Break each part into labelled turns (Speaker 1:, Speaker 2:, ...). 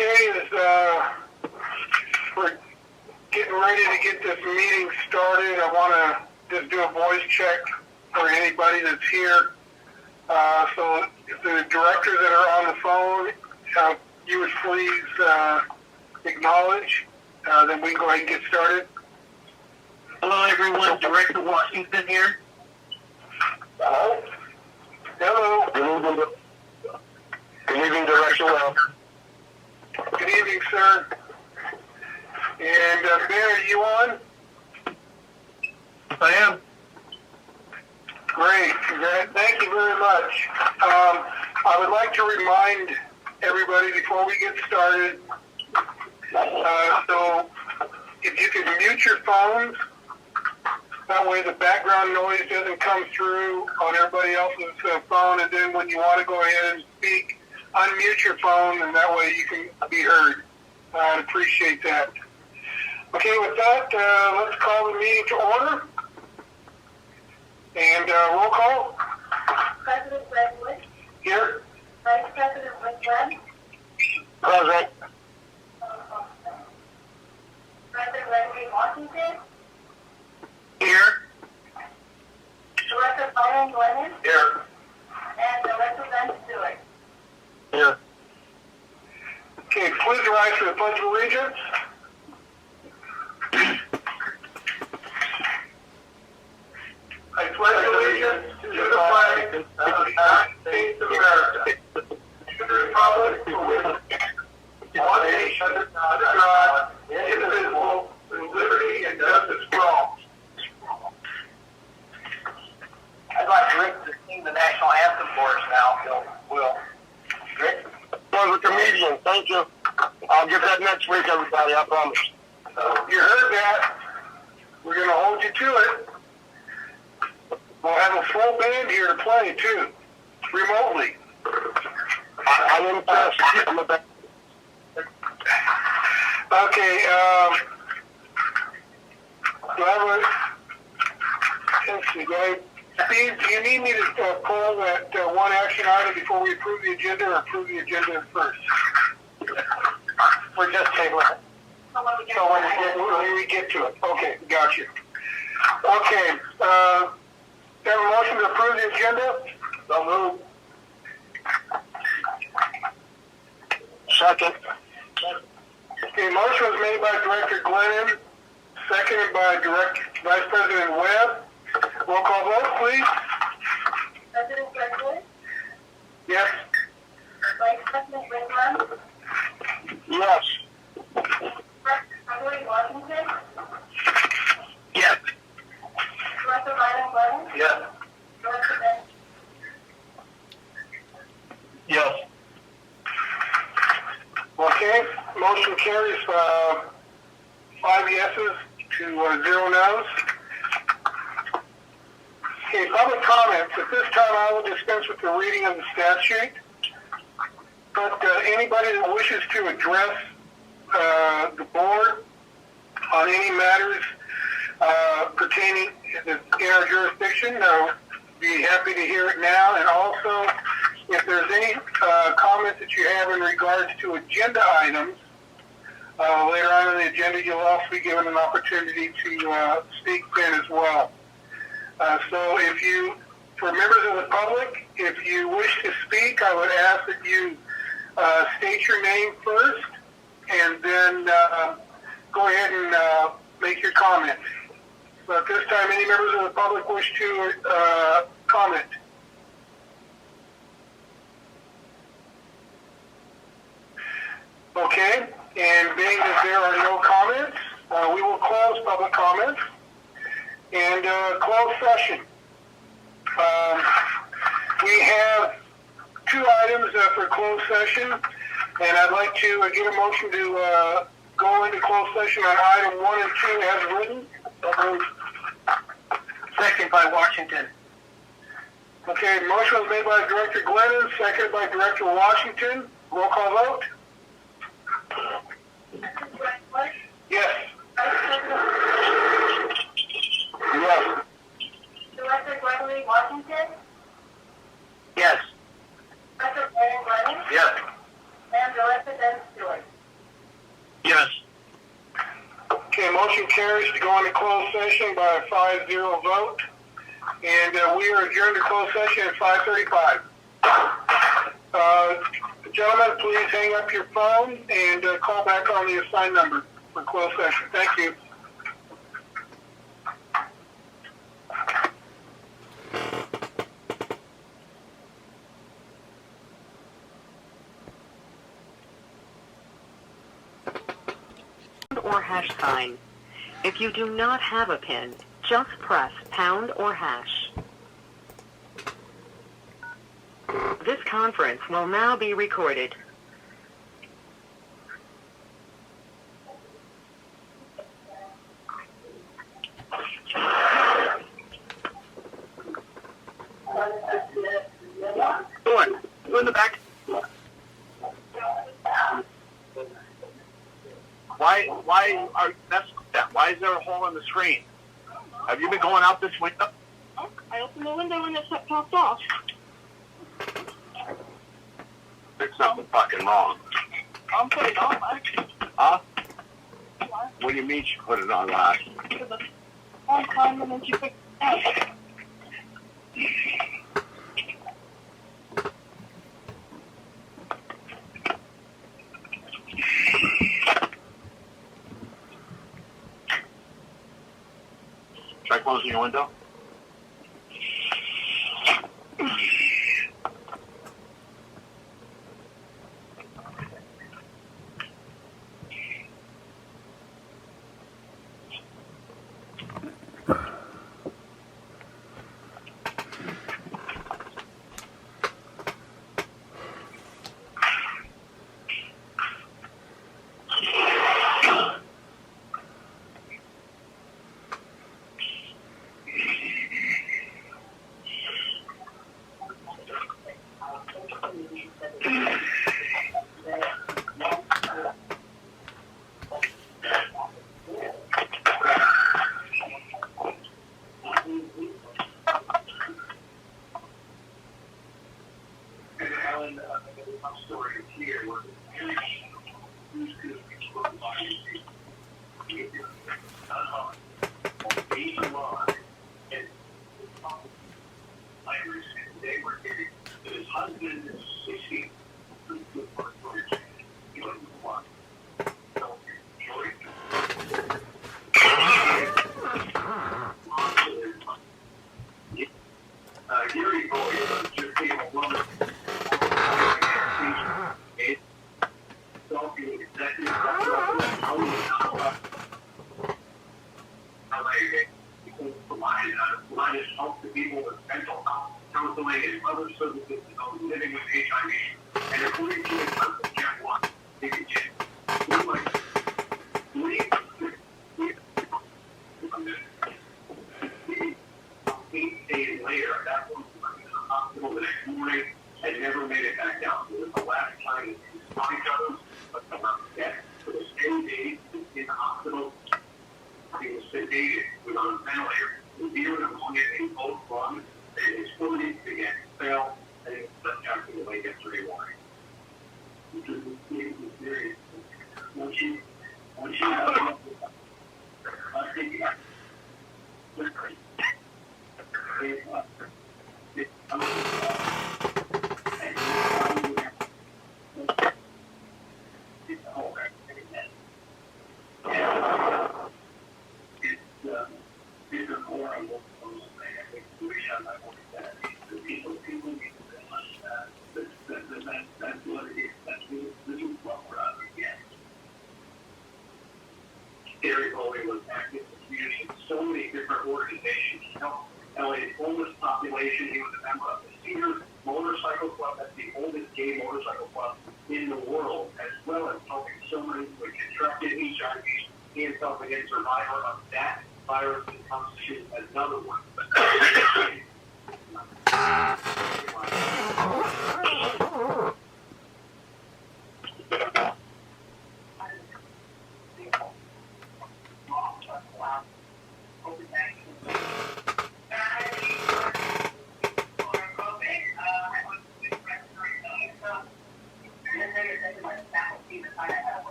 Speaker 1: Okay, we're getting ready to get this meeting started. I want to just do a voice check for anybody that's here. So if the directors that are on the phone, you would please acknowledge, then we can go ahead and get started.
Speaker 2: Hello everyone, Director Washington here.
Speaker 1: Hello.
Speaker 3: Good evening, Director Well.
Speaker 1: Good evening, sir. And Ben, are you on?
Speaker 2: I am.
Speaker 1: Great. Thank you very much. I would like to remind everybody before we get started, so if you could mute your phones, that way the background noise doesn't come through on everybody else's phone, and then when you want to go ahead and speak, unmute your phone, and that way you can be heard. I'd appreciate that. Okay, with that, let's call the meeting to order. And roll call.
Speaker 4: President Redwood.
Speaker 1: Here.
Speaker 4: Vice President Whitland.
Speaker 3: Present.
Speaker 4: President Leslie Washington.
Speaker 2: Here.
Speaker 4: Director Byron Glennon.
Speaker 1: Here.
Speaker 4: And Director Ben Stewart.
Speaker 3: Here.
Speaker 1: Okay, please rise for the Pledge of Allegiance. I pledge allegiance to the flag of the United States of America, to the republic for which one nation under God, indivisible, with liberty and justice for all.
Speaker 2: I'd like Rick to sing the national anthem for us now, if you will. Rick?
Speaker 3: Was a comedian. Thank you. I'll get that next week, everybody. I promise.
Speaker 1: You heard that. We're going to hold you to it. We'll have a full band here to play, too, remotely.
Speaker 3: I'm impressed. I'm a bad.
Speaker 1: Okay, do I have a, let's see, Steve, do you need me to pull that one action item before we approve the agenda, or approve the agenda first? We're just tabling it. So when we get to it. Okay, got you. Okay, have a motion to approve the agenda? So moved.
Speaker 3: Second.
Speaker 1: Okay, motion was made by Director Glennon, seconded by Vice President Webb. Roll call vote, please.
Speaker 4: President Redwood.
Speaker 1: Yes.
Speaker 4: Vice President Whitland.
Speaker 3: Yes.
Speaker 4: President Washington.
Speaker 2: Yes.
Speaker 4: Director Byron Glennon.
Speaker 1: Yes.
Speaker 4: Director Ben.
Speaker 2: Yes.
Speaker 1: Okay, motion carries 5 yeses to 0 noes. Okay, public comments. At this time, I will dispense with the reading of the statute. But anybody that wishes to address the board on any matters pertaining in our jurisdiction, I'll be happy to hear it now. And also, if there's any comments that you have in regards to agenda items, later on in the agenda, you'll also be given an opportunity to speak then as well. So if you, for members of the public, if you wish to speak, I would ask that you state your name first, and then go ahead and make your comment. So at this time, any members of the public wish to comment? Okay, and being that there are no comments, we will close public comments and close session. We have 2 items for closed session, and I'd like to get a motion to go into closed session on item 1 and 2 as written.
Speaker 2: Second by Washington.
Speaker 1: Okay, motion was made by Director Glennon, seconded by Director Washington. Roll call vote.
Speaker 4: President Redwood.
Speaker 1: Yes.
Speaker 4: Vice President.
Speaker 3: Yes.
Speaker 4: Director Gregory Washington.
Speaker 2: Yes.
Speaker 4: Director Byron Glennon.
Speaker 1: Yes.
Speaker 4: And Director Ben Stewart.
Speaker 1: Motion carries to go into closed session by a 5-0 vote. And we are adjourned to closed session at 5:35. Gentlemen, please hang up your phone and call back on the assigned number for closed session. Thank you.
Speaker 5: Or hash sign. If you do not have a PIN, just press pound or hash. This conference will now be recorded.
Speaker 3: Doing? You in the back? Why are you messing with that? Why is there a hole in the screen? Have you been going out this window?
Speaker 4: I opened the window and it popped off.
Speaker 3: There's something fucking wrong.
Speaker 4: I'm putting it on,
Speaker 3: Huh? What do you mean you put it on last?
Speaker 4: for the long time and then you picked it up.
Speaker 3: Try closing your window.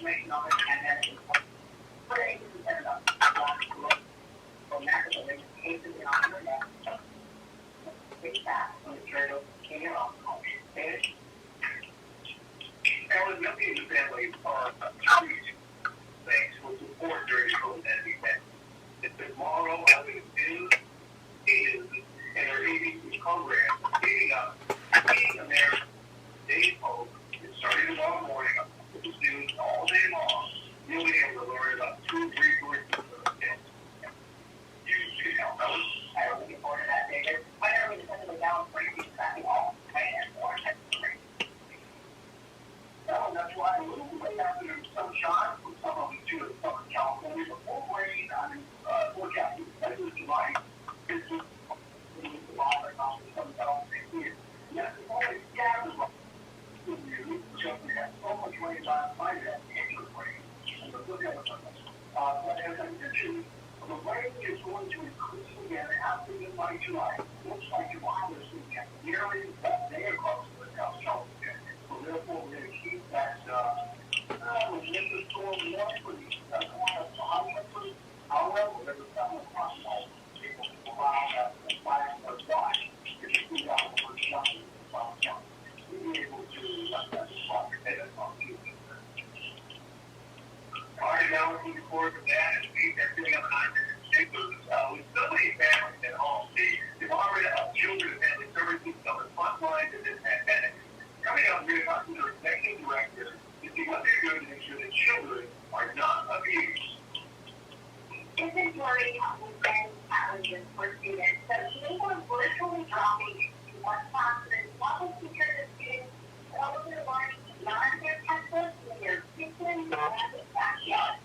Speaker 2: information on it, and then put it into the naturally cases in our internet. Which that material came off. Family members and family are things will support during COVID event. It's tomorrow, I will do is and their ABC program leading up, meeting them there, day post. It started tomorrow morning, with the students all day long. You'll be able to learn about 2 or 3 curriculum things. You don't know. I don't looking forward to that, David. I never really send them down for you, exactly all. And or so that's why I'm looking for some shot from some of you to Southern California before rain on forecasting, especially July. It's just the law that comes from Southern California here. Yes, it's always scattered. Just we have so much rain last night that extra rain. But as I mentioned, the rain is going to increase again after by July. Looks like July this weekend. Nearly that day across the South California. So therefore, we're going to keep that winter storm warning for these going up to Hollywood. However, there's a several possible people around that fire or watch. If you see out the first shot in the South County, we'll be able to let that spot your head up on you. All right, now we're moving forward with that. And they're doing up 9 with so many families at home. They've already children and family services on the front lines of this pandemic. Coming up, we're going to talk to their executive director to see what they're doing to make sure that children are not abused. Inventory has been challenges for students, so they were virtually dropping into one classroom. What was because the students all of their learning beyond their textbooks in their kitchen and their backyard.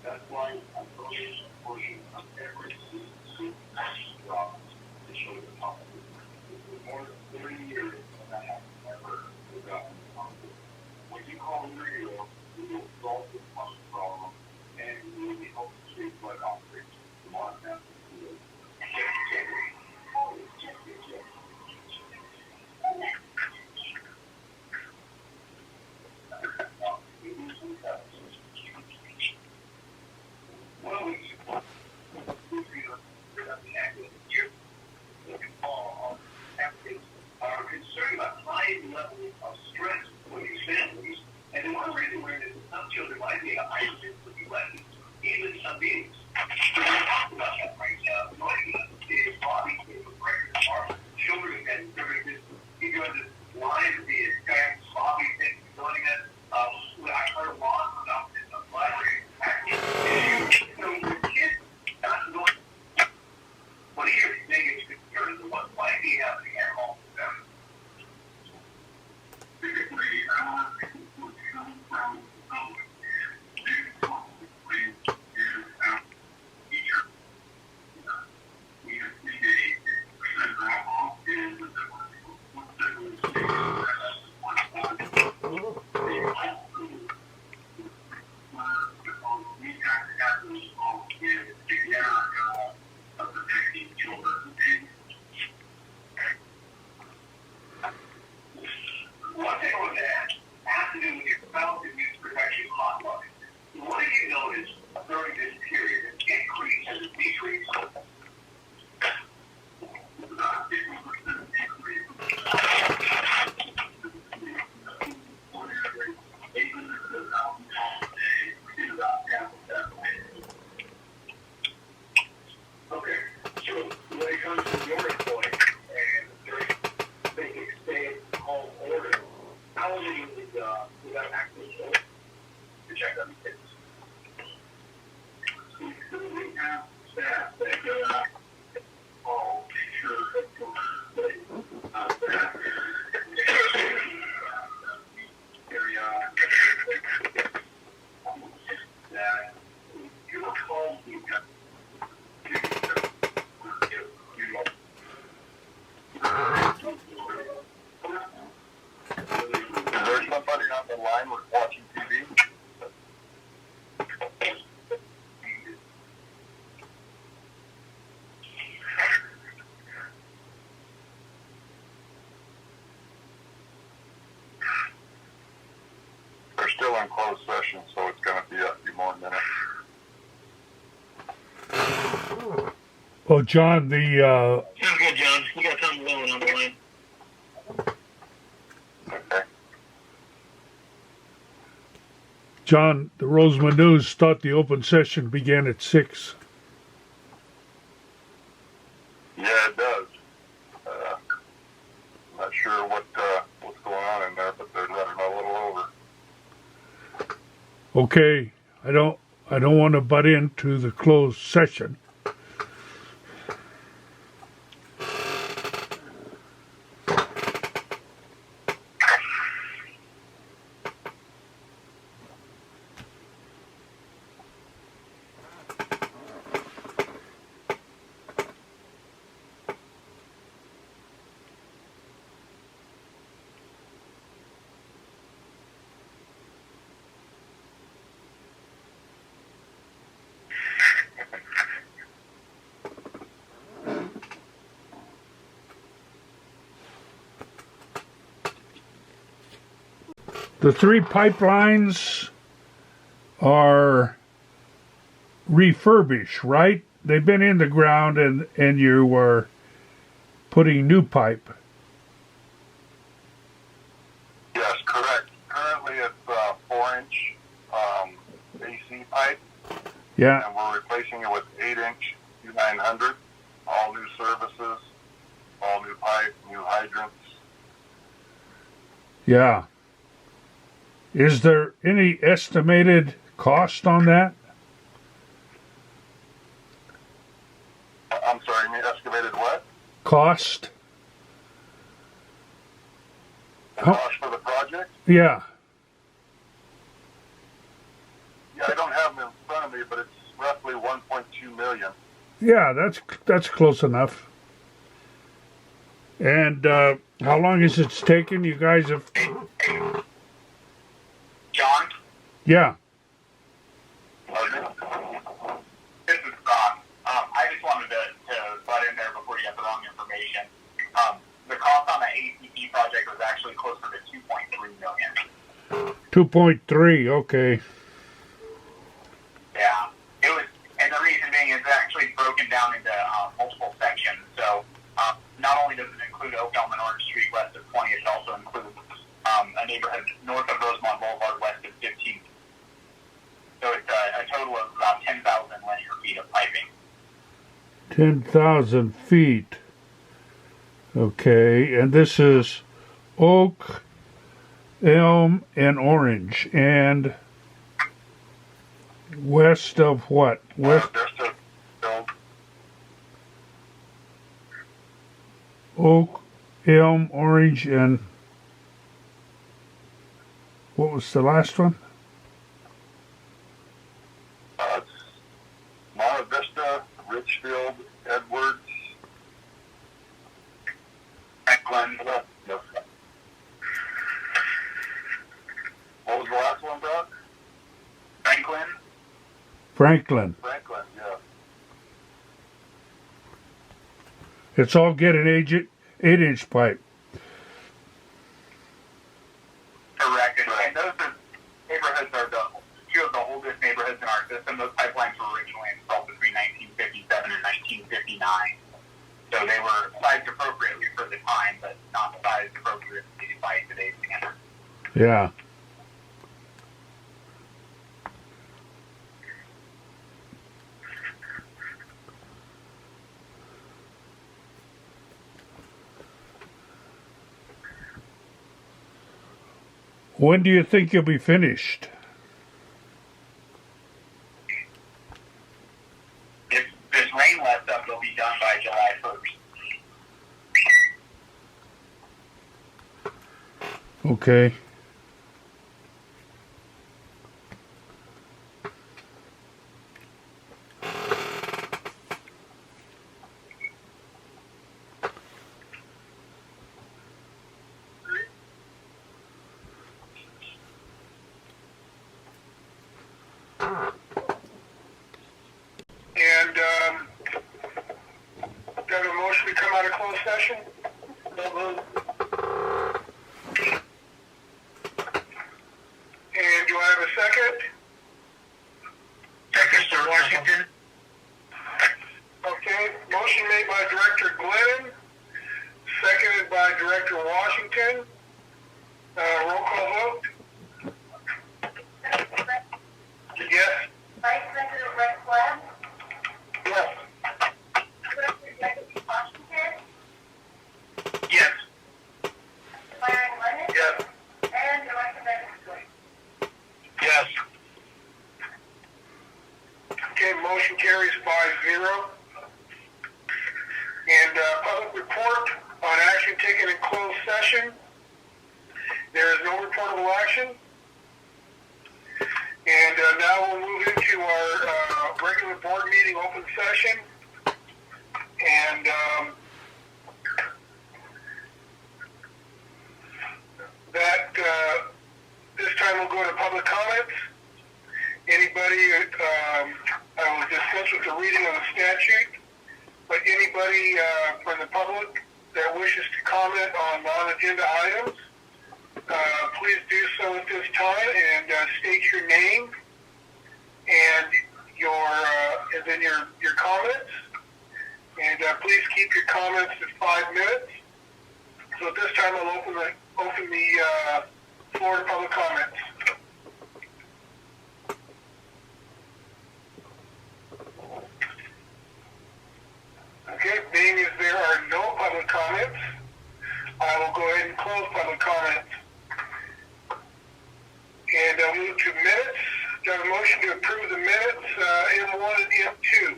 Speaker 2: That's why I'm focusing a portion of every student job to show the public. For more than 30 years, and I have never forgotten the conflict. When you call radio, you will solve this problem, and you will be able to treat what operates the Montana field. Are concerned about high levels of stress for these families, and one reason we're have staff that go out. Oh, sure. Carry on. That you call me.
Speaker 1: Is there somebody on the line with watching TV? They're still in closed session, so it's going to be a few more minutes.
Speaker 6: Oh, John, the
Speaker 3: Sounds good, John. You got Tom Lowen on the line.
Speaker 1: Okay.
Speaker 6: John, the Roseman News thought the open session began at 6.
Speaker 1: Yeah, it does. I'm not sure what's going on in there, but they're running a little over.
Speaker 6: Okay, I don't want to butt into the closed session. The 3 pipelines are refurbished, right? They've been in the ground and you were putting new pipe.
Speaker 1: Yes, correct. Currently it's 4-inch AC pipe,
Speaker 6: Yeah,
Speaker 1: and we're replacing it with 8-inch U900. All new services, all new pipe, new hydrants.
Speaker 6: yeah. Is there any estimated cost on that?
Speaker 1: I'm sorry, you excavated what?
Speaker 6: Cost?
Speaker 1: The
Speaker 6: How-
Speaker 1: cost for the project?
Speaker 6: Yeah,
Speaker 1: Yeah, I don't have them in front of me, but it's roughly 1.2 million.
Speaker 6: yeah, that's close enough. And how long has it taken? You guys have,
Speaker 2: John,
Speaker 6: yeah.
Speaker 2: this is Scott. I just wanted to butt in there before you got the wrong information. The cost on the ACP project was actually closer to 2.3 million.
Speaker 6: 2.3, okay.
Speaker 2: Yeah, it was, and the reason being is it's actually broken down into multiple sections. So not only does it include Oak Elm and Orange Street west of 20, it also includes a neighborhood north of Rosemont Boulevard west of 15. So it's a total of about 10,000 linear feet of piping.
Speaker 6: 10,000 feet. Okay, and this is Oak, Elm, and Orange. And west of what? West
Speaker 1: They're still built.
Speaker 6: Oak, Elm, Orange, and what was the last one?
Speaker 1: It's Monte Vista, Richfield, Edwards, Franklin. What was the last one, Doc?
Speaker 2: Franklin?
Speaker 6: Franklin.
Speaker 1: Franklin, yeah.
Speaker 6: It's all getting 8-inch pipe.
Speaker 2: Correct. And those are, neighborhoods are the two of the oldest neighborhoods in our system. Those pipelines were originally installed between 1957 and 1959. So they were sized appropriately for the time, but not sized appropriately by today's standards.
Speaker 6: Yeah. When do you think you'll be finished?
Speaker 2: If that stuff will be done by July 1st.
Speaker 6: Okay.
Speaker 1: And do I have a motion to come out of closed session? And do I have a second?
Speaker 2: Second, Mr. Washington.
Speaker 1: Okay, motion made by Director Glenn, seconded by Director Washington. Roll call vote. Yes.
Speaker 4: Vice President Rick Webb,
Speaker 1: Yes.
Speaker 4: Director Deputy Washington,
Speaker 2: Yes.
Speaker 4: Byron Lennon,
Speaker 1: Yes.
Speaker 4: and Director Benson.
Speaker 2: Yes.
Speaker 1: Okay, motion carries 5-0. And public report on action taken in closed session. There is no reportable action. And now we'll move into our regular board meeting open session. And this time we'll go to public comments. Anybody, I will dispense with the reading of the statute, but anybody from the public that wishes to comment on non-agenda items, please do so at this time and state your name and then your comments. And please keep your comments to 5 minutes. So at this time, I'll open the floor to public comments. Okay, being as there are no public comments, I will go ahead and close public comments. And I'll move to minutes. Do I have a motion to approve the minutes, M1 and M2?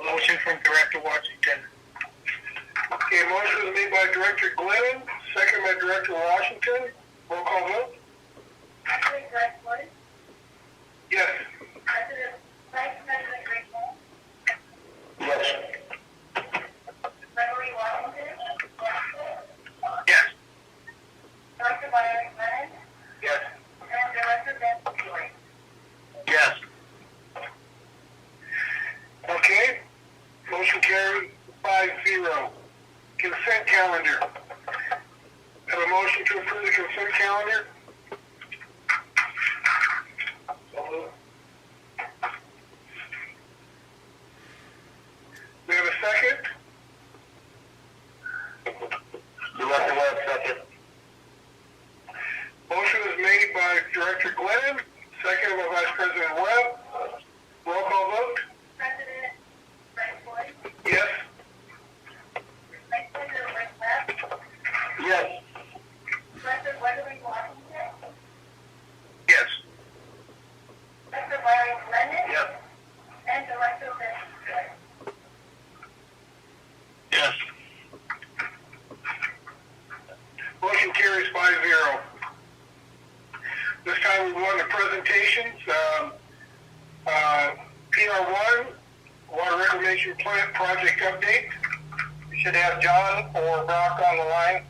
Speaker 2: Motion from Director Washington.
Speaker 1: Okay, motion was made by Director Glenn, second by Director Washington. Roll call vote.
Speaker 4: President Greg Wood,
Speaker 1: Yes.
Speaker 4: Vice President Rick Webb,
Speaker 2: Yes.
Speaker 4: Gregory Washington,
Speaker 2: Yes.
Speaker 4: Director Byron Lennon,
Speaker 1: Yes.
Speaker 4: and Director Benson.
Speaker 2: Yes.
Speaker 1: Okay, motion carried 5-0. Consent calendar. Have a motion to approve the consent calendar? So moved. We have a second?
Speaker 2: Director Webb, second.
Speaker 1: Motion was made by Director Glenn, seconded by Vice President Webb. Roll call vote?
Speaker 4: President Greg Wood,
Speaker 1: Yes.
Speaker 4: Vice President Rick Webb,
Speaker 2: Yes.
Speaker 4: Director Gregory Washington,
Speaker 2: Yes.
Speaker 4: Director Byron Lennon,
Speaker 2: Yes.
Speaker 4: and Director Benson.
Speaker 2: Yes.
Speaker 1: Motion carries 5-0. This time we go on to presentations. PR1, Water Reclamation Plant Project Update. We should have John or Brock on the line.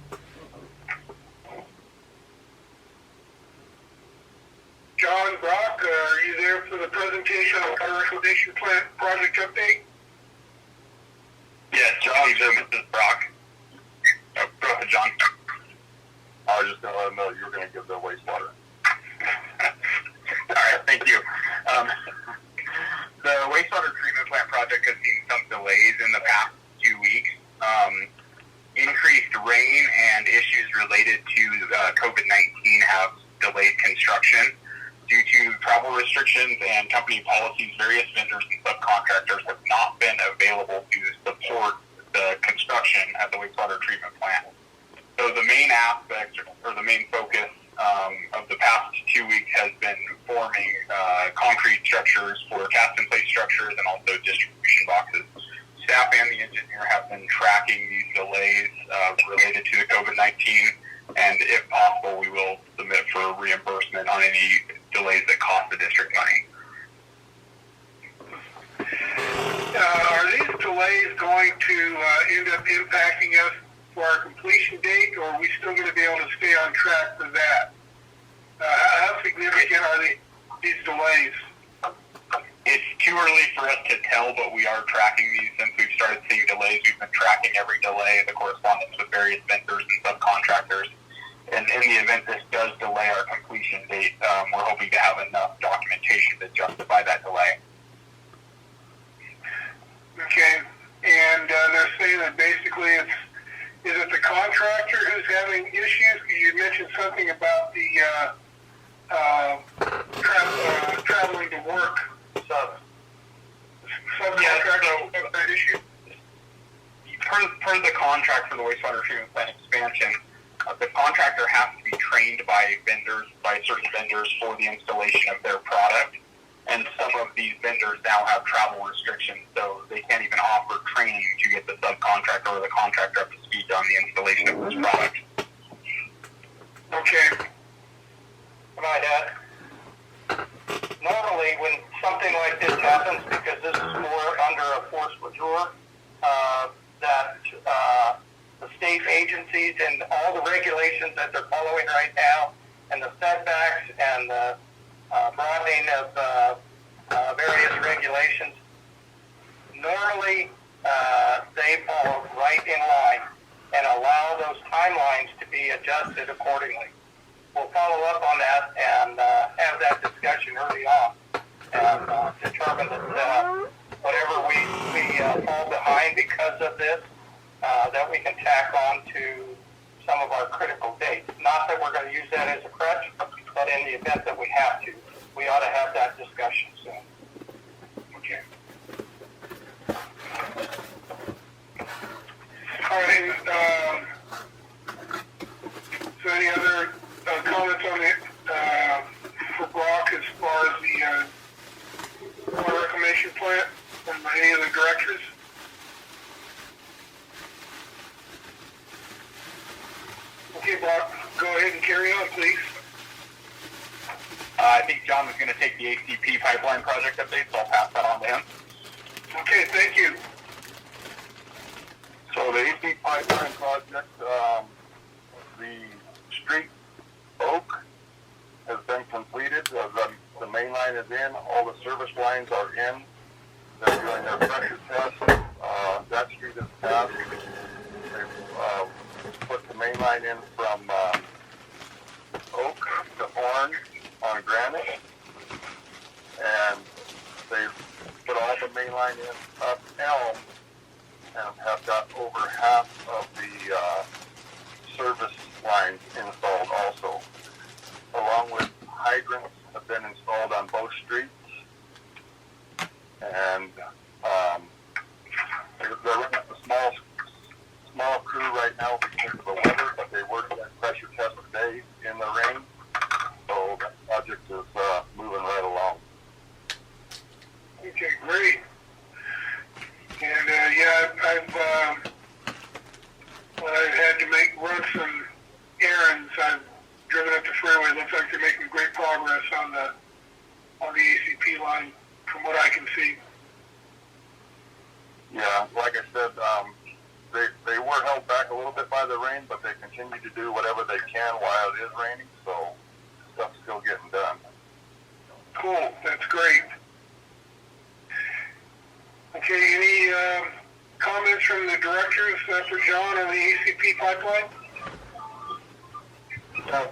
Speaker 1: John, Brock, are you there for the presentation of the Water Reclamation Plant Project Update?
Speaker 2: Yes, John, Mrs. Brock. Go ahead, John. I was just going to let them know you were going to give the wastewater. All right, thank you. The wastewater treatment plant project has seen some delays in the past 2 weeks. Increased rain and issues related to COVID-19 have delayed construction. Due to travel restrictions and company policies, various vendors and subcontractors have not been available to support the construction at the wastewater treatment plant. So the main aspect, or the main focus of the past 2 weeks has been forming concrete structures for cast-in-place structures and also distribution boxes. Staff and the engineer have been tracking these delays related to the COVID-19, and if possible, we will submit for reimbursement on any delays that cost the district money.
Speaker 1: Are these delays going to end up impacting us for our completion date, or are we still going to be able to stay on track for that? How significant are these delays?
Speaker 2: It's too early for us to tell, but we are tracking these since we've started seeing delays. We've been tracking every delay, the correspondence with various vendors and subcontractors. And in the event this does delay our completion date, we're hoping to have enough documentation to justify that delay.
Speaker 1: Okay, and they're saying that basically is it the contractor who's having issues? Because you mentioned something about the traveling to work subcontractor have that issue.
Speaker 2: Per the contract for the wastewater treatment plant expansion, the contractor has to be trained by certain vendors for the installation of their product. And some of these vendors now have travel restrictions, so they can't even offer training to get the subcontractor or the contractor up to speed on the installation of this product.
Speaker 1: Okay.
Speaker 7: Can I add? Normally, when something like this happens, because this is more under a force majeure, that the state agencies and all the regulations that they're following right now, and the setbacks and the broadening of various regulations, normally they fall right in line and allow those timelines to be adjusted accordingly. We'll follow up on that and have that discussion early on and determine that whatever we fall behind because of this, that we can tack on to some of our critical dates. Not that we're going to use that as a crutch, but in the event that we have to, we ought to have that discussion soon.
Speaker 1: Okay. All right. So any other comments on it for Brock as far as the water reclamation plant from any of the directors? Okay, Brock, go ahead and carry on, please.
Speaker 2: I think John was going to take the ACP pipeline project update, so I'll pass that on to him.
Speaker 1: Okay, thank you.
Speaker 8: So the ACP pipeline project, the street oak has been completed. The main line is in. All the service lines are in. They're doing their pressure test. That street is passed. They've put the main line in from oak to orange on granite, and they've put all the main line in up elm and have got over half of the service lines installed also, along with hydrants have been installed on both streets, and they're running a small crew right now because of the weather, but they were doing pressure test today in the rain. So that project is moving right along.
Speaker 1: Okay, great. And I've had to run some errands. I've driven up the freeway. It looks like they're making great progress on the ACP line, from what I can see.
Speaker 8: Yeah, like I said, they were held back a little bit by the rain, but they continue to do whatever they can while it is raining. So stuff's still getting done.
Speaker 1: Cool, that's great. Okay, any comments from the directors for John on the ACP pipeline?
Speaker 8: No.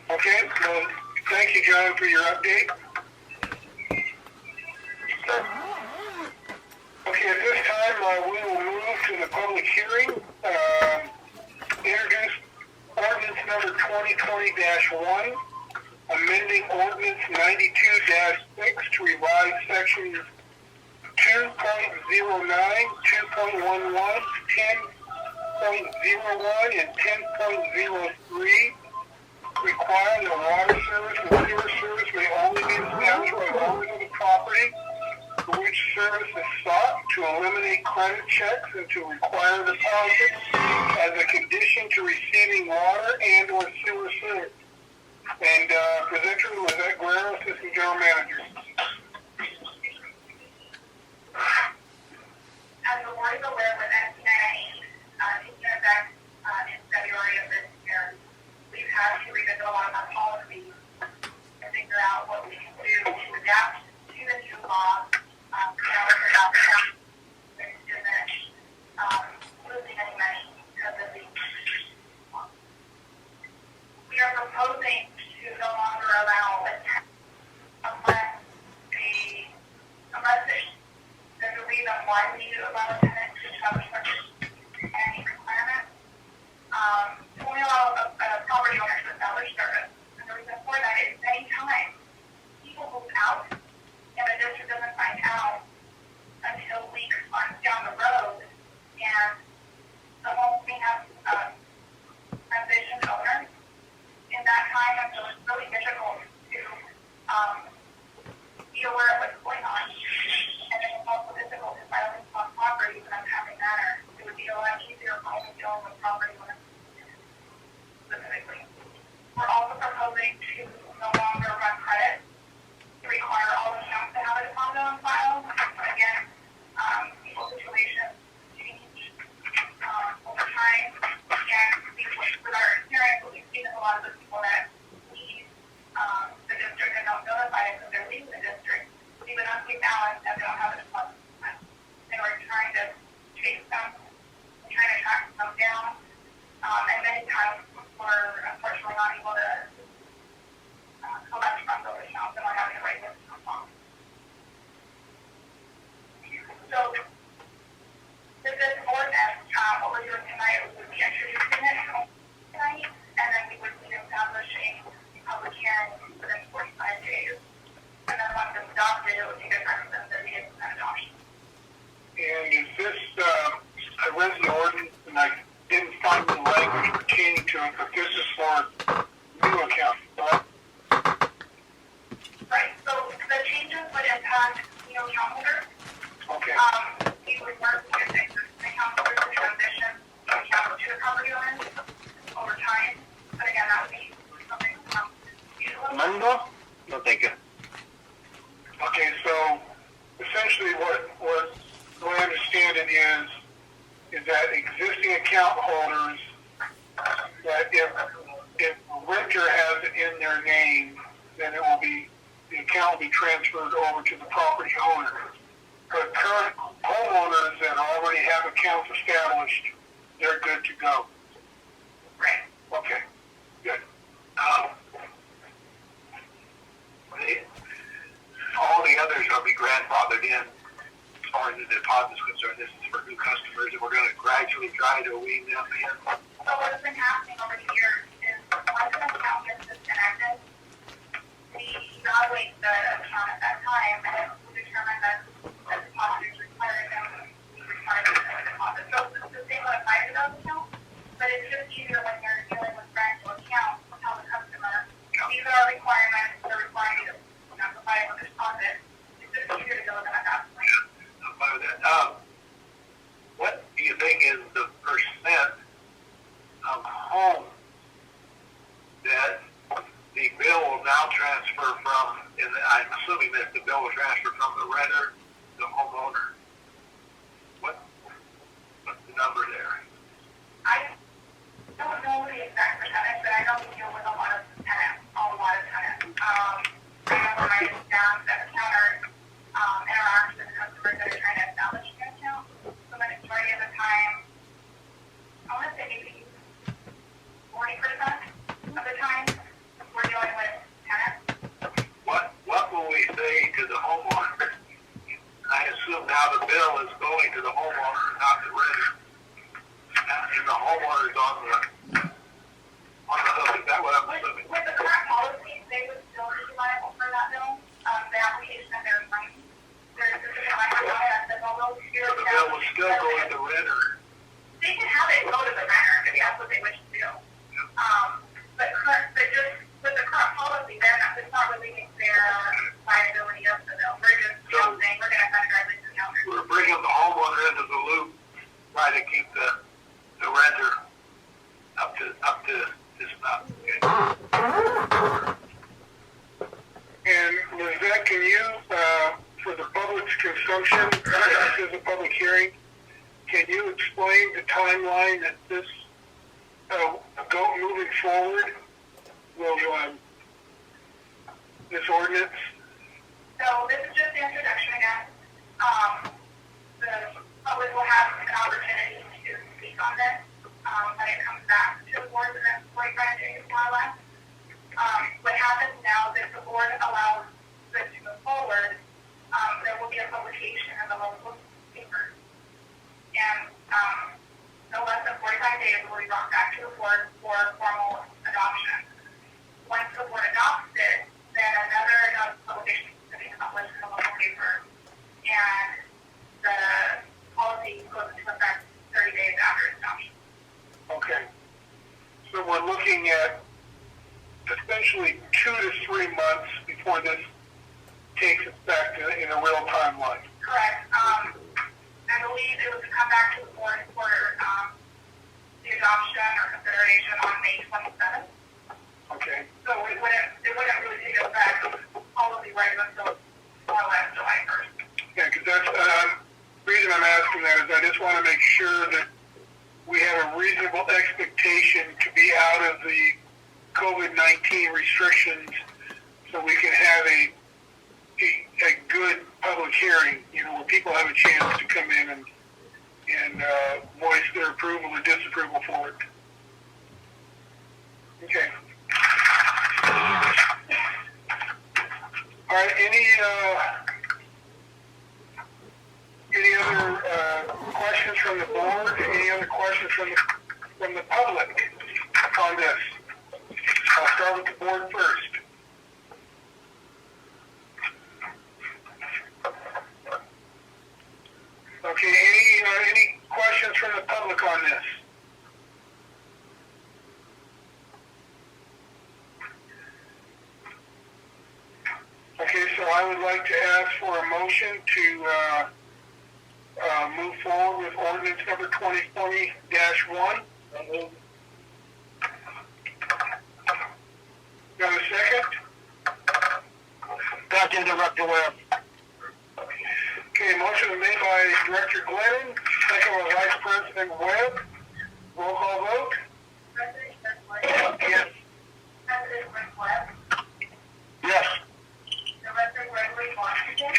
Speaker 1: Okay, well, thank you, John, for your update. Okay, at this time, we will move to the public hearing. Introduce ordinance number 2020-1, amending ordinance 92-6 to revise sections 2.09, 2.11, 10.01 and 10.03 require that water service and sewer service may only be established by owners of the property for which service is sought, to eliminate credit checks and to require deposits as a condition to receiving water and or sewer service. And presenter was Ed Guerrero, Assistant General Manager.
Speaker 2: As the board is aware, with NC98 taking effect in February of this year, we've had to revisit a lot of our policies and figure out what we can do to adapt to the new law. Losing any money because of the. We are proposing to no longer allow unless there's a reason why we allow a tenant to establish any requirement. When we allow a property owner to establish service, and the reason for that is any time people move out and the district doesn't find out until weeks down the road, and the home may have transitioned owners. In that time, until it's really difficult to be aware of what's going on, and it's also difficult to file these on properties in a timely manner. It would be a lot easier for only dealing with property owners specifically. We're also proposing to no longer run credit, to require all accounts to have a deposit on file. Again, people's situations change over time, and with our experience, what we've seen is a lot of the people that leave the district and don't notify us that they're leaving the district, leave an unpaid balance and they don't have a deposit. And we're trying to chase them, trying to track them down, and many times we're unfortunately not able to collect from those accounts, and we're having to write this off. So, with this ordinance, what we're doing tonight would be introducing it tonight, and then we would be establishing a public hearing within 45 days. And then once it's adopted, it would be different than the adoption.
Speaker 1: And is this, I read the ordinance and I didn't find the language pertaining to it, but this is for new accounts, correct?
Speaker 2: Right, so the changes would impact new account holders.
Speaker 1: Okay.
Speaker 2: We would work with the account holders to transition to the property owners over time. But again, that would be something
Speaker 3: Mando? No, thank you.
Speaker 1: Okay, so essentially what the way I understand it is that existing account holders, that if the renter has it in their name, then it will be, the account will be transferred over to the property owner. But current homeowners that already have accounts established, they're good to go.
Speaker 2: Right.
Speaker 1: Okay, good.
Speaker 8: All the others will be grandfathered in as far as the deposit's concerned. This is for new customers, and we're going to gradually try to wean them in.
Speaker 2: So what's been happening over the years is once an account gets disconnected, we evaluate the account at that time, and if we determine that the deposit is required, then we require the deposit. So the same would apply to those accounts, but it's just easier when you're dealing with brand new accounts to tell the customer, these are our requirements, they're requiring you to provide a deposit. It's just easier to deal with them at that point.
Speaker 8: I'm fine with that. What do you think is the percent of homes that the bill will now transfer from, and I'm assuming that the bill will transfer from the renter to the homeowner? What's the number there?
Speaker 2: I don't know the exact percentage, but I know we deal with a lot of tenants. I know when I sit down at the counter, interact with customers that are trying to establish an account. So the majority of the time, I want to say maybe 40% of the time, we're dealing with tenants.
Speaker 8: What will we say to the homeowner? I assume now the bill is going to the homeowner, not the renter. And the homeowner is on the hook. Is that what I'm assuming?
Speaker 2: With the current policies, they would still be liable for that bill. They have
Speaker 1: assumption that this is a public hearing. Can you explain the timeline that this moving forward will this ordinance?
Speaker 2: So this is just the introduction again. The public will have an opportunity to speak on this when it comes back to the board the next 45 days, more or less. What happens now is if the board allows this to move forward, there will be a publication in the local paper. And no less than 45 days will be brought back to the board for formal adoption. Once the board adopts it, then another publication is to be published in the local paper, and the policy goes into effect 30 days after its adoption.
Speaker 1: Okay. So we're looking at essentially 2 to 3 months before this takes effect in a real timeline.
Speaker 2: Correct. I believe it was to come back to the board for the adoption or consideration on May 27th.
Speaker 1: Okay.
Speaker 2: So it wouldn't really take effect policy right until more or less July 1st.
Speaker 1: Yeah, because that's the reason I'm asking that is I just want to make sure that we have a reasonable expectation to be out of the COVID-19 restrictions so we can have a good public hearing, where people have a chance to come in and voice their approval or disapproval for it. Okay. All right. Any other questions from the board? Any other questions from the public on this? I'll start with the board first. Okay, any questions from the public on this? Okay, so I would like to ask for a motion to move forward with ordinance number 2020-1. Got a second?
Speaker 3: Second, Director Webb.
Speaker 1: Okay, motion made by Director Glennon, second by Vice President Webb. Roll call vote?
Speaker 2: President Webb?
Speaker 1: Yes.
Speaker 2: President Webb?
Speaker 3: Yes.
Speaker 2: Director Gregory Washington?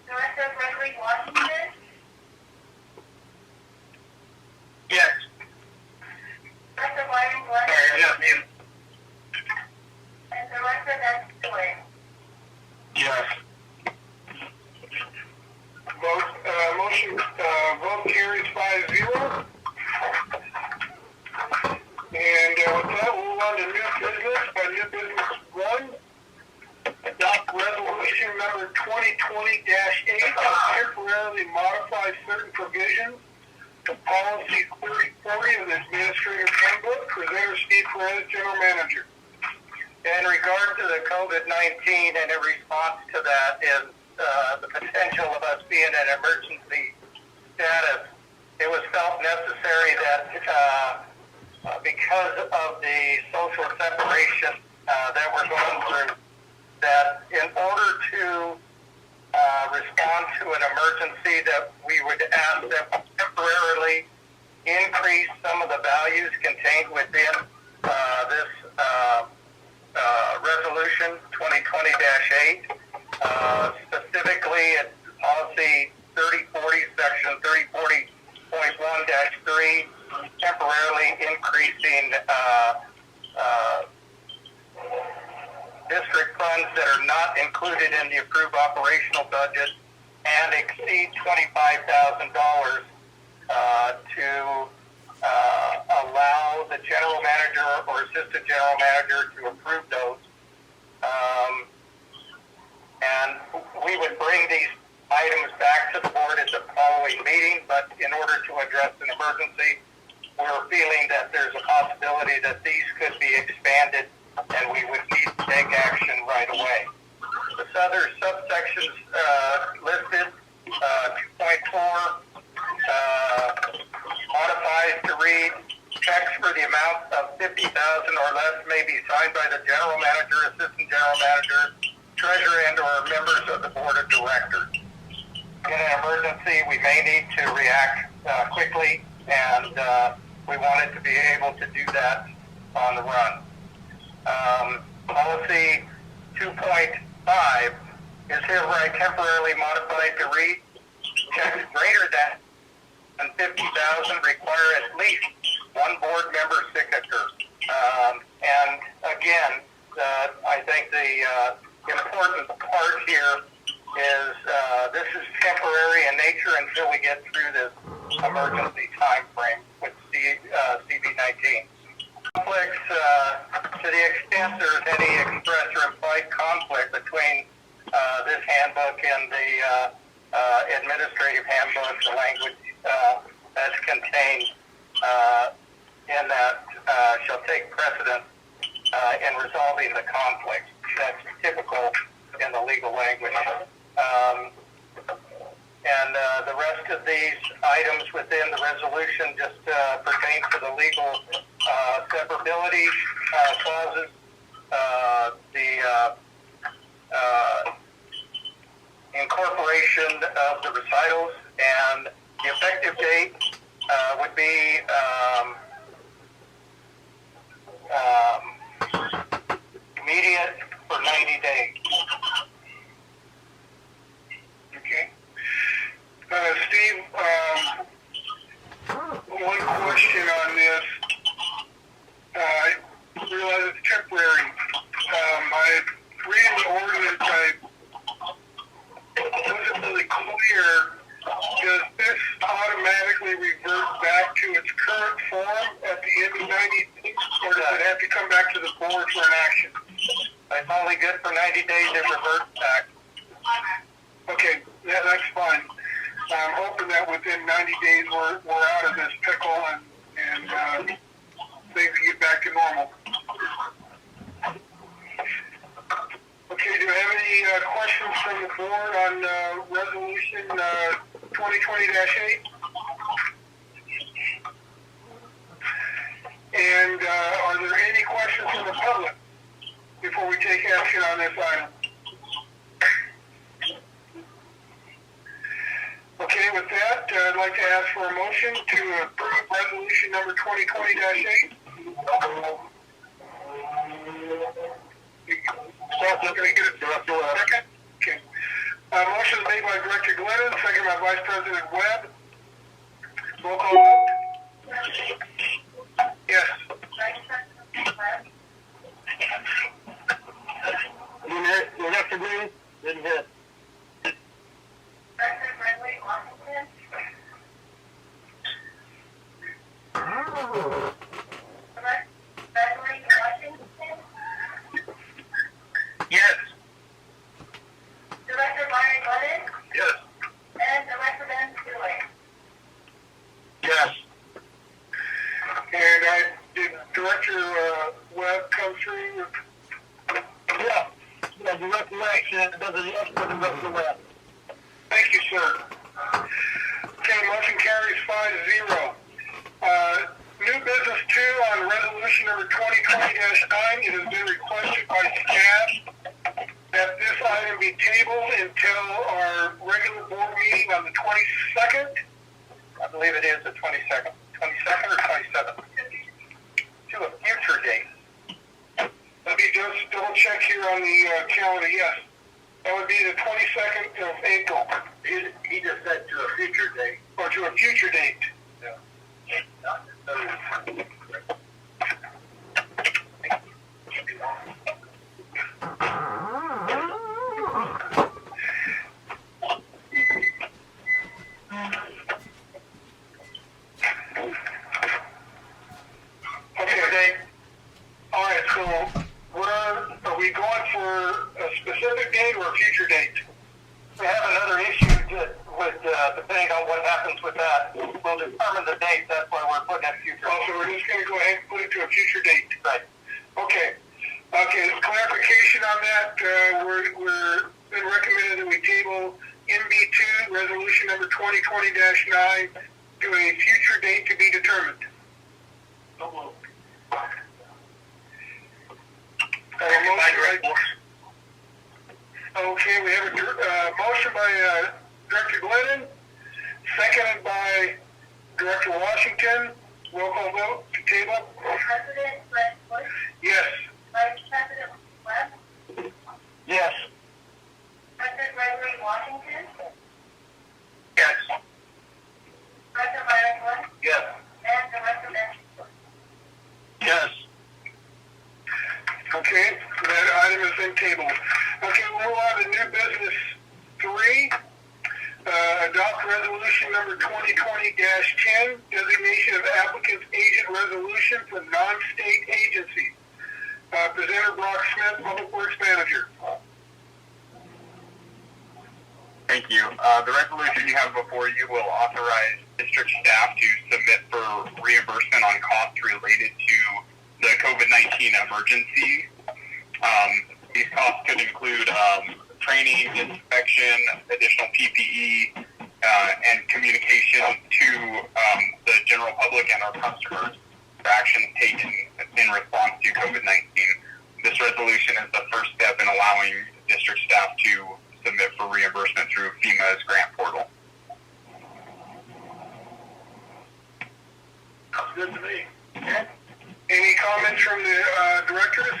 Speaker 2: Director Gregory Washington?
Speaker 3: Yes.
Speaker 2: Director Byron Glenn?
Speaker 3: Yes.
Speaker 2: And Director Nancy Stewart?
Speaker 3: Yes.
Speaker 1: Vote carries 5-0. And with that, we'll move on to new business. New business 1, adopt resolution number 2020-8 to temporarily modify certain provisions of policy 3040 of the Administrative Handbook. Presenter Steve Perez, General Manager.
Speaker 7: In regard to the COVID-19 and in response to that is the potential of us being in emergency status, it was felt necessary that because of the social separation that we're going through, that in order to respond to an emergency, that we would ask that temporarily increase some of the values contained within this resolution 2020-8. Specifically, it's policy 3040, section 3040.1-3, temporarily increasing district funds that are not included in the approved operational budget and exceed $25,000 to allow the general manager or assistant general manager to approve those. And we would bring these items back to the board at the following meeting, but in order to address an emergency, we're feeling that there's a possibility that these could be expanded and we would need to take action right away. The other subsections listed, 2.4, modifies to read, checks for the amount of $50,000 or less may be signed by the general manager, assistant general manager, treasurer, and/or members of the board of directors. In an emergency, we may need to react quickly, and we wanted to be able to do that on the run. Policy 2.5 is hereby temporarily modified to read, checks greater than 50,000 require at least one board member signature. And again, I think the important part here is this is temporary in nature until we get through this emergency time frame with CV-19. Conflicts, to the extent there's any express or implied conflict between this handbook and the administrative handbook, the language that's contained in that shall take precedence in resolving the conflict. That's typical in the legal language. And the rest of these items within the resolution just pertain to the legal severability clauses, the incorporation of the recitals, and the effective date would be immediate for 90 days.
Speaker 1: Okay. Steve, one question on this. I realize it's temporary. I read the ordinance, I wasn't really clear. Does this automatically revert back to its current form at the end of 90 days, or does it have to come back to the board for an action?
Speaker 7: It's only good for 90 days, it reverts back.
Speaker 1: Okay, yeah, that's fine. I'm hoping that within 90 days we're out of this pickle and things get back to normal. Okay, do you have any questions from the board on resolution 2020-8? And are there any questions from the public before we take action on this item? Okay, with that, I'd like to ask for a motion to approve resolution number 2020-8. Can we get a second? Okay. Motion is made by Director Glennon, second by Vice President Webb. Roll call vote. Yes.
Speaker 7: Director Green? Didn't hit.
Speaker 1: Yes.
Speaker 2: Director Byron Glennon
Speaker 1: Yes.
Speaker 2: and Director Ben Stewart.
Speaker 1: Yes. And did Director Webb come through?
Speaker 7: Yeah. Yeah, Director Action does a yes for Director Webb.
Speaker 1: Thank you, sir. Okay, motion carries 5-0. New business 2 on resolution number 2020-9. It has been requested by staff that this item be tabled until our regular board meeting on the 22nd.
Speaker 7: I believe it is the 22nd. 22nd or 27th? To a future date.
Speaker 1: Let me just double check here on the calendar. Yes, that would be the 22nd of April.
Speaker 7: He just said to a future date.
Speaker 1: Or to a future date.
Speaker 7: Yeah.
Speaker 1: Okay. All right, so are we going for a specific date or a future date?
Speaker 7: We have another issue with depending on what happens with that. We'll determine the date. That's why we're putting it future.
Speaker 1: Oh, so we're just going to go ahead and put it to a future date.
Speaker 7: Right.
Speaker 1: Okay. Okay, clarification on that. We're been recommended that we table MB2, resolution number 2020-9, to a future date to be determined. Okay, we have a motion by Director Glennon, seconded by Director Washington. Roll call vote to table.
Speaker 2: President Brett Bush,
Speaker 1: Yes.
Speaker 2: Vice President Webb,
Speaker 8: Yes.
Speaker 2: Director Gregory Washington,
Speaker 8: Yes.
Speaker 2: Director Byron Glenn,
Speaker 8: Yes.
Speaker 2: and Director Benson.
Speaker 8: Yes.
Speaker 1: Okay, that item has been tabled. Okay, we'll move on to new business 3. Adopt resolution number 2020-10, designation of applicant's agent resolution for non-state agencies. Presenter Brock Smith, Public Works Manager.
Speaker 9: Thank you. The resolution you have before you will authorize district staff to submit for reimbursement on costs related to the COVID-19 emergency. These costs could include training, inspection, additional PPE, and communication to the general public and our customers for actions taken in response to COVID-19. This resolution is the first step in allowing district staff to submit for reimbursement through FEMA's grant portal.
Speaker 1: Sounds good to me. Okay. Any comments from the directors?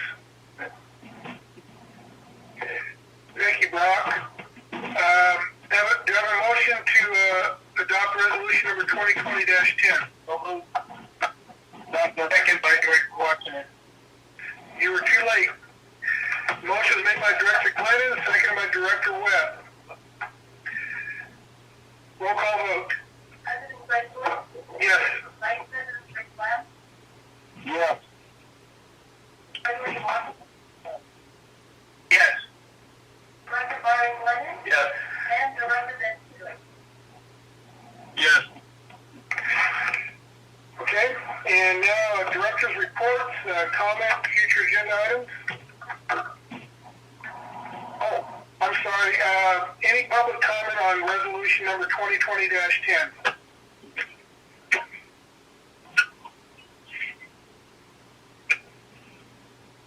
Speaker 1: Thank you, Brock. Do you have a motion to adopt resolution number 2020-10?
Speaker 8: Second by Director Washington.
Speaker 1: You were too late. Motion was made by Director Glennon, seconded by Director Webb. Roll call vote.
Speaker 2: President Brett Bush,
Speaker 1: Yes.
Speaker 2: Vice President Rick Webb,
Speaker 8: Yes.
Speaker 2: Gregory Washington,
Speaker 8: Yes.
Speaker 2: Director Byron Glenn,
Speaker 8: Yes.
Speaker 2: and Director Benson.
Speaker 8: Yes.
Speaker 1: Okay, and now director's reports, comment, future agenda items. Oh, I'm sorry, any public comment on resolution number 2020-10?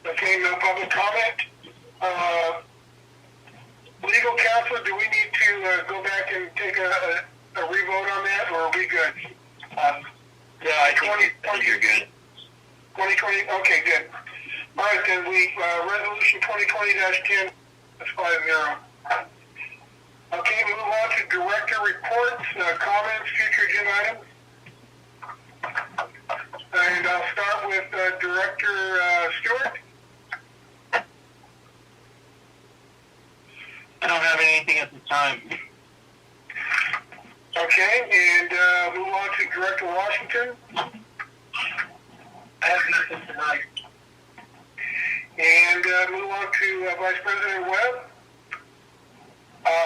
Speaker 1: Okay, no public comment. Legal counsel, do we need to go back and take a revote on that, or are we good?
Speaker 8: Yeah, I think you're good.
Speaker 1: 2020, okay, good. All right, then resolution 2020-10, that's 5-0. Okay, move on to director reports, comments, future agenda items. And I'll start with Director Stewart.
Speaker 8: I don't have anything at this time.
Speaker 1: Okay, and move on to Director Washington.
Speaker 8: I have nothing tonight.
Speaker 1: And move on to Vice President Webb.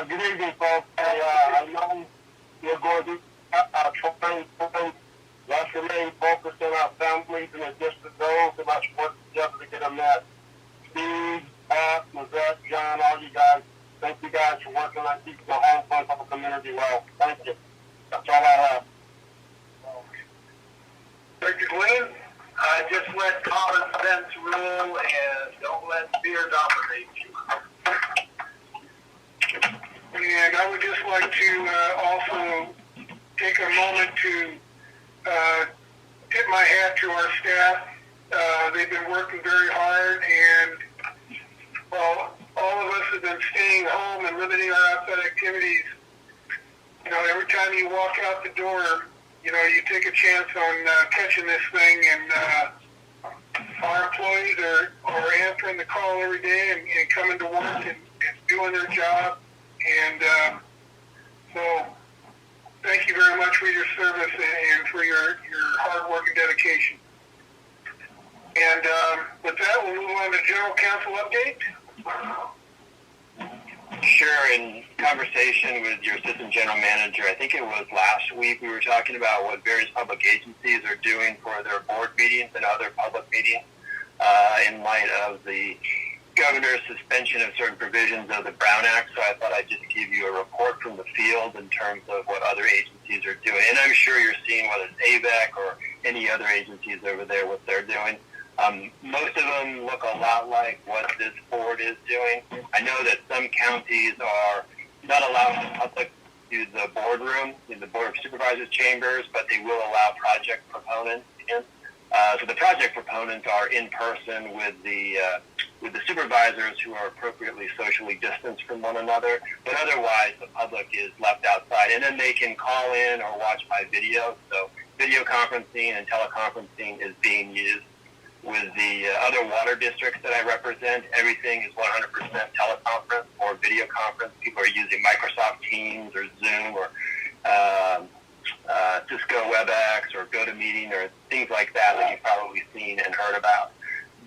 Speaker 8: Good evening, folks. I know you're going to try let's remain focused on our families and the district goals, and let's work together to get them met. Steve, Pat, Lizette, John, all you guys, thank you guys for working on keeping the home fund of the community well. Thank you. That's all I have.
Speaker 1: Director Glenn.
Speaker 8: Just let common sense rule and don't let fear dominate you.
Speaker 1: And I would just like to also take a moment to tip my hat to our staff. They've been working very hard, and while all of us have been staying home and limiting our outside activities, you know, every time you walk out the door, you know, you take a chance on catching this thing, and our employees are answering the call every day and coming to work and doing their job. And so thank you very much for your service and for your hard work and dedication. And with that, we'll move on to General Counsel update.
Speaker 9: Sure, in conversation with your assistant general manager, I think it was last week, we were talking about what various public agencies are doing for their board meetings and other public meetings in light of the governor's suspension of certain provisions of the Brown Act. So I thought I'd just give you a report from the field in terms of what other agencies are doing. And I'm sure you're seeing whether it's AVEC or
Speaker 7: any other agencies over there, what they're doing. Most of them look a lot like what this board is doing. I know that some counties are not allowing the public to the boardroom, in the Board of Supervisors chambers, but they will allow project proponents in. So the project proponents are in person with the supervisors who are appropriately socially distanced from one another, but otherwise the public is left outside, and then they can call in or watch by video. So video conferencing and teleconferencing is being used. With the other water districts that I represent, everything is 100% teleconference or video conference. People are using Microsoft Teams or Zoom or Cisco WebEx or GoToMeeting or things like that you've probably seen and heard about.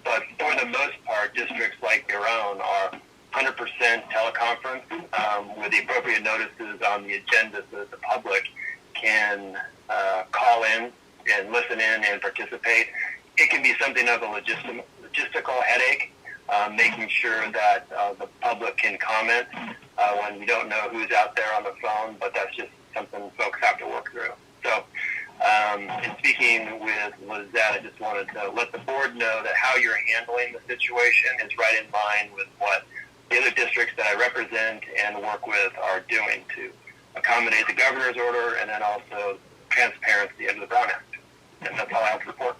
Speaker 7: But for the most part, districts like your own are 100% teleconference with the appropriate notices on the agenda so that the public can call in and listen in and participate. It can be something of a logistical headache, making sure that the public can comment when we don't know who's out there on the phone, but that's just something folks have to work through. So, in speaking with Lizette, I just wanted to let the board know that how you're handling the situation is right in line with what the other districts that I represent and work with are doing to accommodate the governor's order and then also transparency under the Brown Act. And that's all I have to report.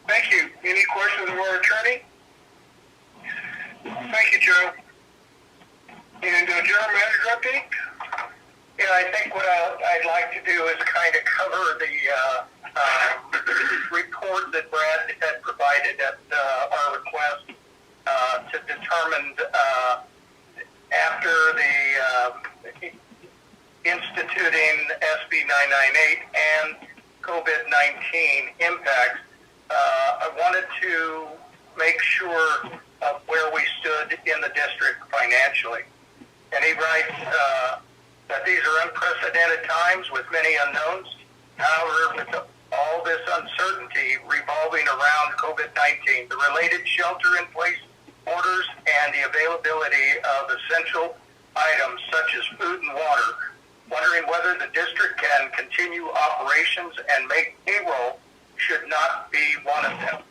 Speaker 1: Thank you. Any questions of our attorney? Thank you, Joe. And General Manager update?
Speaker 7: Yeah, I think what I'd like to do is kind of cover the report that Brad had provided at our request to determine after the instituting SB 998 and COVID-19 impacts. I wanted to make sure of where we stood in the district financially. And he writes that these are unprecedented times with many unknowns. However, with all this uncertainty revolving around COVID-19, the related shelter-in-place orders, and the availability of essential items such as food and water, wondering whether the district can continue operations and make payroll should not be one of them.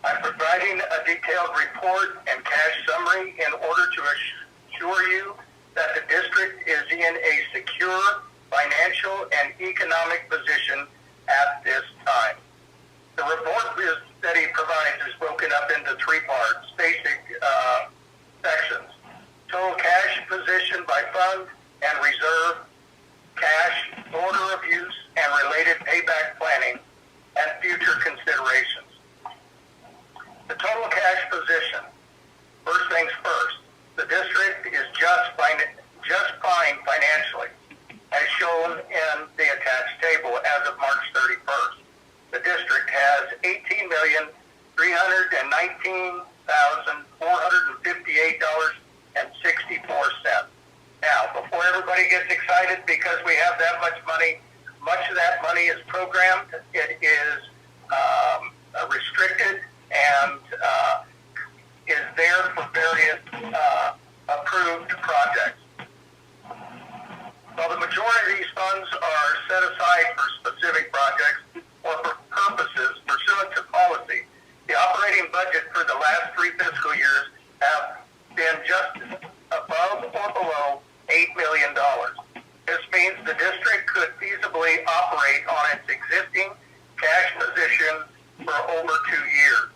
Speaker 7: I'm providing a detailed report and cash summary in order to assure you that the district is in a secure financial and economic position at this time. The report that he provides is broken up into three parts, basic sections. Total cash position by fund and reserve, cash, order of use, and related payback planning, and future considerations. The total cash position, first things first, the district is just fine financially, as shown in the attached table as of March 31st. The district has $18,319,458.64. Now, before everybody gets excited because we have that much money, much of that money is programmed. It is restricted and is there for various approved projects. While the majority of these funds are set aside for specific projects or for purposes pursuant to policy, the operating budget for the last 3 fiscal years have been just above or below $8 million. This means the district could feasibly operate on its existing cash position for over 2 years.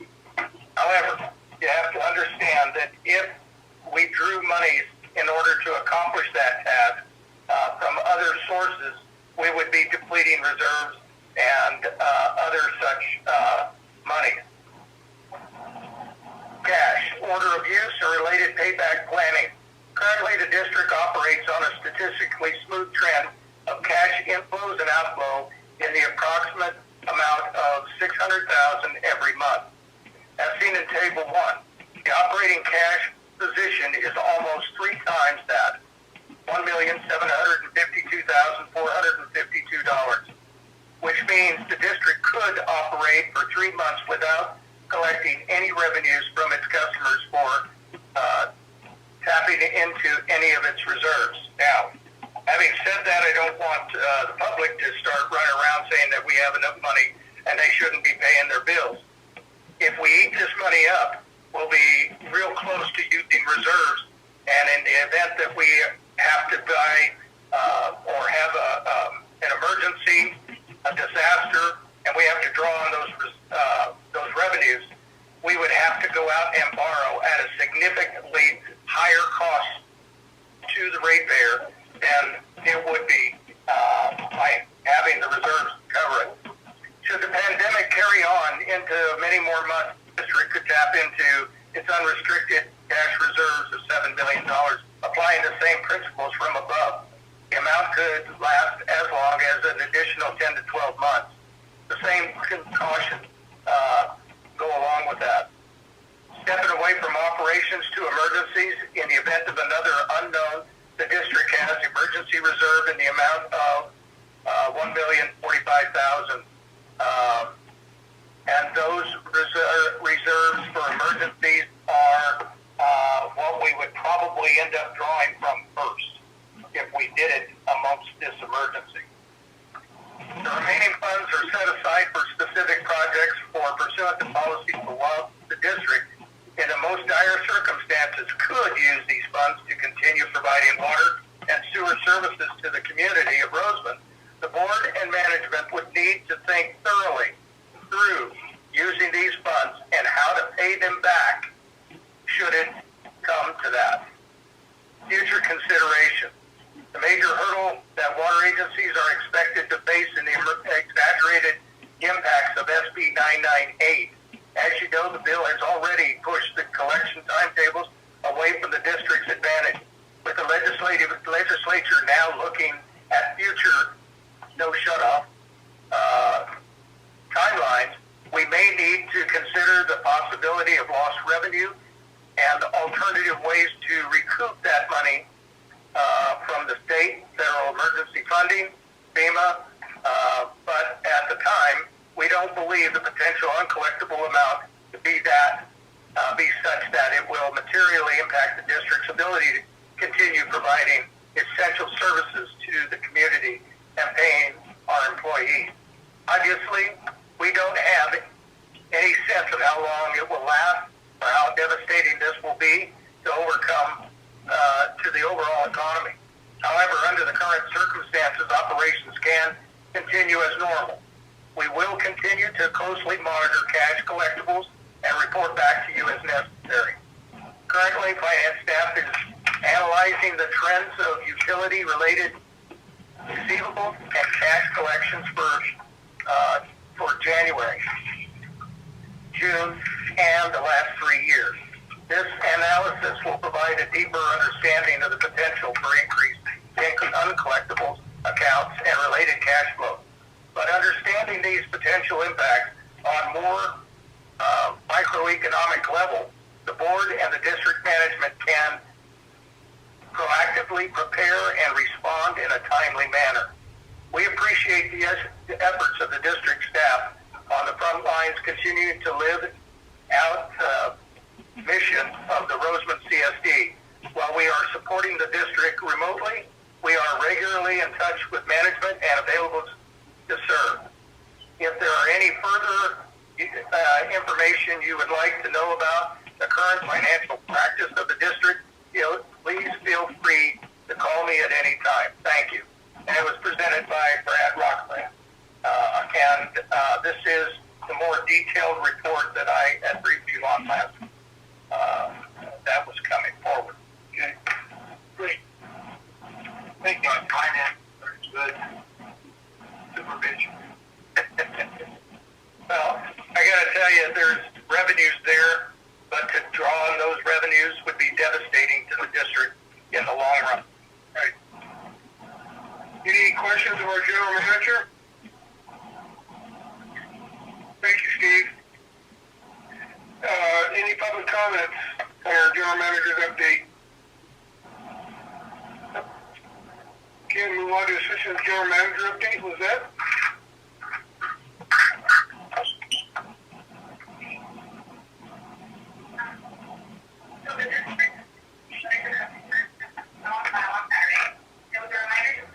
Speaker 7: However, you have to understand that if we drew monies in order to accomplish that task from other sources, we would be depleting reserves and other such monies. Cash, order of use, and related payback planning. Currently, the district operates on a statistically smooth trend of cash inflows and outflow in the approximate amount of $600,000 every month. As seen in Table 1, the operating cash position is almost 3 times that, $1,752,452, which means the district could operate for 3 months without collecting any revenues from its customers for tapping into any of its reserves. Now, Having said that, I don't want the public to start running around saying that we have enough money and they shouldn't be paying their bills. If we eat this money up, we'll be real close to using reserves, and in the event that we have to buy or have an emergency, a disaster, and we have to draw on those revenues, we would have to go out and borrow at a significantly higher cost to the ratepayer than it would be by having the reserves cover it. Should the pandemic carry on into many more months, the district could tap into its unrestricted cash reserves of $7 billion, applying the same principles from above. The amount could last as long as an additional 10 to 12 months. The same caution go along with that. Stepping away from operations to emergencies in the event of another unknown, the district has emergency reserve in the amount of $1,045,000. And those reserves for emergencies are what we would probably end up drawing from first if we did it amongst this emergency. The remaining funds are set aside for specific projects for pursuant to policies below the district. In the most dire circumstances, could use these funds to continue providing water and sewer services to the community of Roseman. The board and management would need to think thoroughly through using these funds and how to pay them back should it come to that. Future consideration. The major hurdle that water agencies are expected to face in the exaggerated impacts of SB 998. As you know, the bill has already pushed the collection timetables away from the district's advantage. With the legislature now looking at future no shut-off timelines, we may need to consider the possibility of lost revenue and alternative ways to recoup that money from the state, federal emergency funding, FEMA, but at the time, we don't believe the potential uncollectible amount to be such that it will materially impact the district's ability to continue providing essential services to the community and paying our employees. Obviously, we don't have any sense of how long it will last or how devastating this will be to overcome to the overall economy. However, under the current circumstances, operations can continue as normal. We will continue to closely monitor cash collectibles and report back to you as necessary. Currently, finance staff is analyzing the trends of utility-related receivables and cash collections for January, June, and the last 3 years. This analysis will provide a deeper understanding of the potential for increase in uncollectibles accounts and related cash flow. But understanding these potential impacts on more microeconomic level, the board and the district management can proactively prepare and respond in a timely manner. We appreciate the efforts of the district staff on the front lines continuing to live out the mission of the Roseman CSD. While we are supporting the district remotely, we are regularly in touch with management and available to serve. If there are any further information you would like to know about the current financial practice of the district, please feel free to call me at any time. Thank you. And it was presented by Brad Rockland. This is the more detailed report that I had briefed you on last. That was coming forward. Okay. Great. Thank you. Finance, good supervision. Well, I got to tell you, there's revenues there, but to draw on those revenues would be devastating to the district in the long run. Right. Any questions of our general manager? Thank you, Steve. Any public comments on our general manager's update? Can we move on to assistant general manager update? Was that?
Speaker 2: So the district, there was a reminder to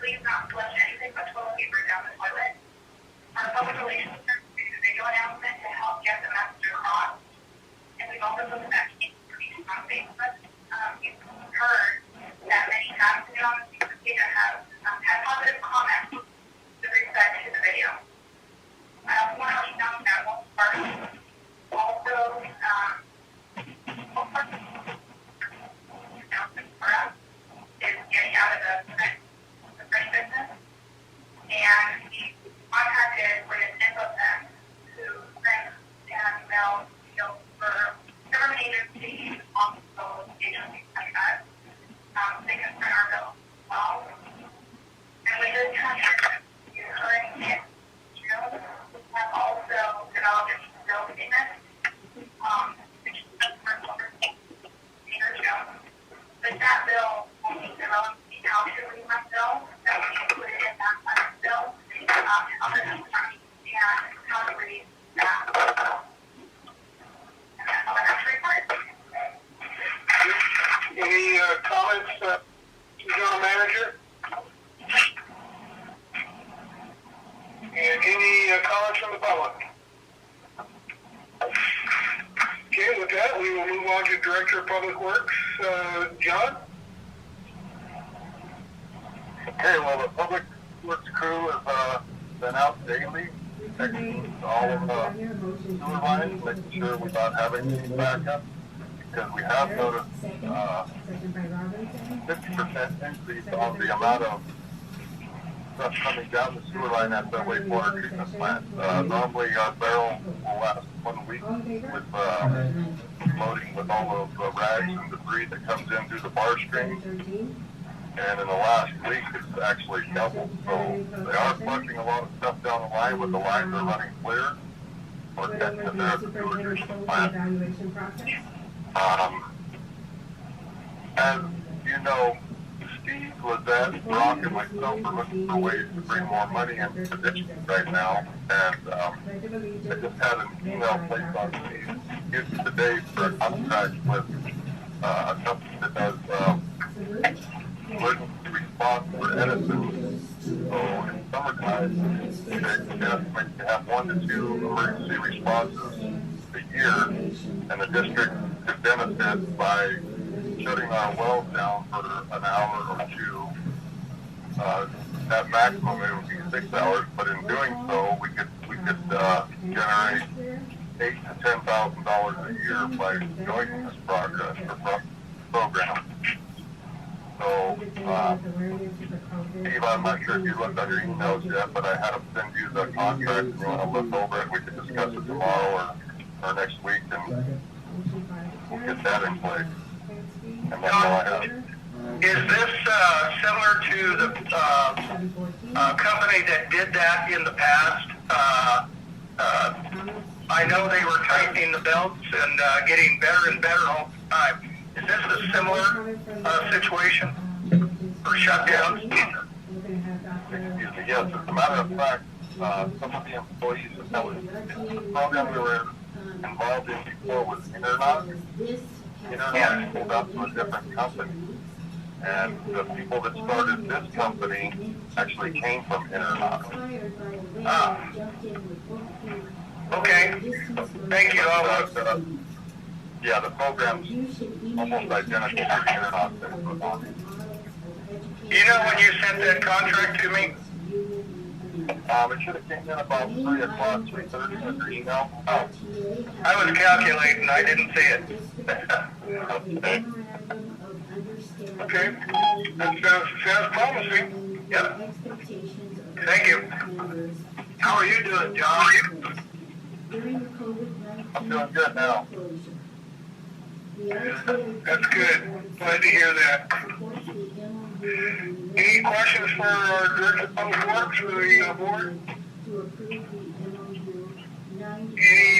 Speaker 1: Okay, with that, we will move on to Director of Public Works, John.
Speaker 8: Okay, well, the public works crew has been out daily, checking all of the sewer lines, making sure we're not having any backup, because we have noticed 50% increase on the amount of stuff coming down the sewer line at the wastewater treatment plant. Normally our barrel will last 1 week with loading with all of the rags and debris that comes in through the bar string. And in the last week, it's actually doubled. So they are flushing a lot of stuff down the line, but the lines are running clear. We're catching it there at the sewer treatment plant. As you know, Steve, Lizette, Brock, and myself are looking for ways to bring more money into the district right now. And I just had an email placed on me today for a contract with a company that does emergency response for Edison. So in summertime, they estimate to have 1 to 2 emergency responses a year, and the district could benefit by shutting our wells down for an hour or 2. At maximum, it would be 6 hours, but in doing so, we could generate $8,000 to $10,000 a year by joining this program. So, Steve, I'm not sure if you looked at your emails yet, but I had to send you the contract. If you want to look over it, we can discuss it tomorrow or next week, and we'll get that in place. And that's all I have.
Speaker 7: Is this similar to the company that did that in the past? I know they were tightening the belts and getting better and better all the time. Is this a similar situation or shutdowns?
Speaker 8: Excuse me, yes. As a matter of fact, some of the employees that was the program we were involved in before was Internet. Internet pulled out to a different company. And the people that started this company actually came from Internet.
Speaker 7: Okay. Thank you.
Speaker 8: Yeah, the program's almost identical to the Internet that it was on.
Speaker 7: Do you know when you sent that contract to me?
Speaker 8: It should have came in about 3 o'clock, 3:30 in your email.
Speaker 7: Oh, I was calculating. I didn't see it.
Speaker 1: Okay, that sounds promising.
Speaker 7: Yep. Thank you. How are you doing, John?
Speaker 8: I'm doing good now.
Speaker 1: That's good. Glad to hear that. Any questions for our Director of Public Works or the board? Any